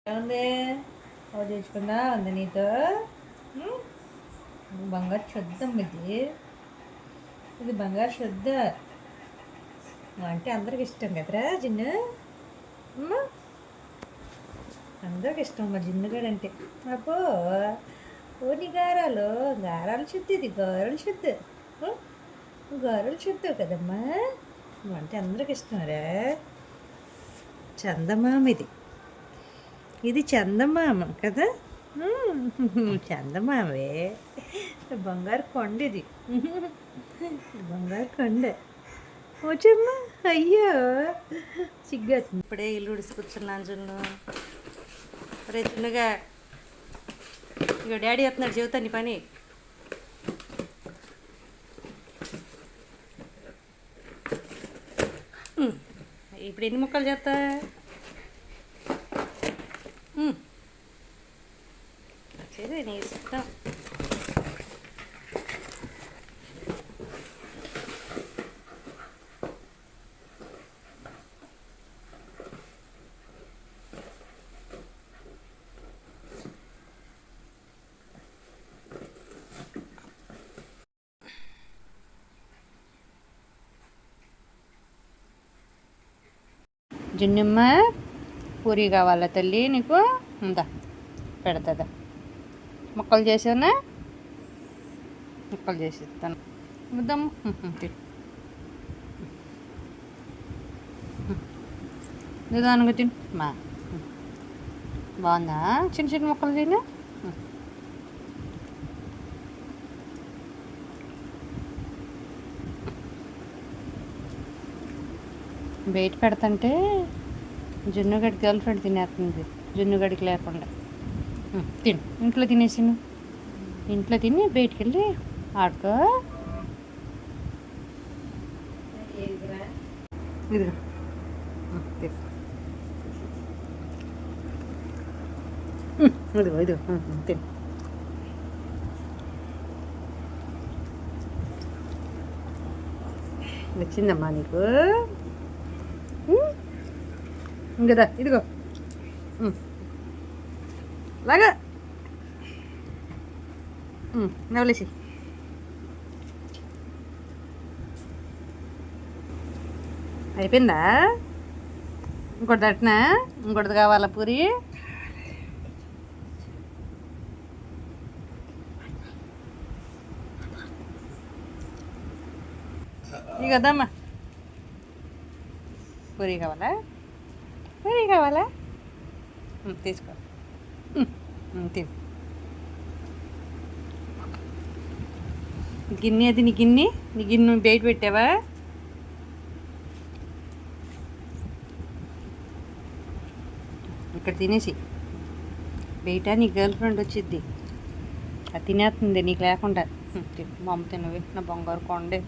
ఏముంది అవి తెచ్చుకున్నా ఉంది నీతో బంగారు శుద్ధం ఇది బంగారు శుద్ధ అంటే అందరికి ఇష్టం కదరా జిన్ను అందరికి ఇష్టం మా జిన్నుగాడు అంటే అబ్బో ఓని గారాలు గారాలు శుద్ధి ఇది గారెలు శుద్ధ గారెలు శుద్ధ కదమ్మా అంటే అందరికి ఇష్టంరా చందమామ ఇది చందమామ కదా చందమామే బంగారు కొండ ఇది బంగారు కొండ వచ్చమ్మా అయ్యో సిగ్గా ఇప్పుడే ఇల్లు ఉడిసి కూర్చున్నాను జున్ను రే చిన్నగా ఇక డాడీ వస్తున్నాడు చెబుతాను నీ పని ఇప్పుడు ఎన్ని ముక్కలు చేస్తా సరే నీ ఇష్టం జున్నమ్మ పూరి కావాలా తల్లి నీకు ఉందా పెడతా ముక్కలు చేసానా ముక్కలు చేసి ఇస్తాను ముద్దమ్మ నిదానంగా తిను మా బాగుందా చిన్న చిన్న ముక్కలు తిను బయట పెడతంటే జున్నుగడి గర్ల్ ఫ్రెండ్ తినేస్తుంది జున్నుగడికి లేకుండా తిను ఇంట్లో తినేసి ఇంట్లో తిని బయటికి వెళ్ళి ఆడుకో ఇదిగో ఇదిగో ఇదిగో తిను నచ్చిందమ్మా నీకు ఇంకదా ఇదిగో లాగా నవలేసి అయిపోయిందా ఇంకోటి తట్టినా ఇంకోటిది కావాలా పూరి ఇది కదమ్మా పూరి కావాలా తీసుకో తిను గిన్నె అది నీ గిన్నె బయట పెట్టావా ఇక్కడ తినేసి బయట నీ గర్ల్ ఫ్రెండ్ వచ్చిద్ది అది తినేస్తుంది నీకు లేకుండా మా అమ్మ తినవి నా బంగారు కొండే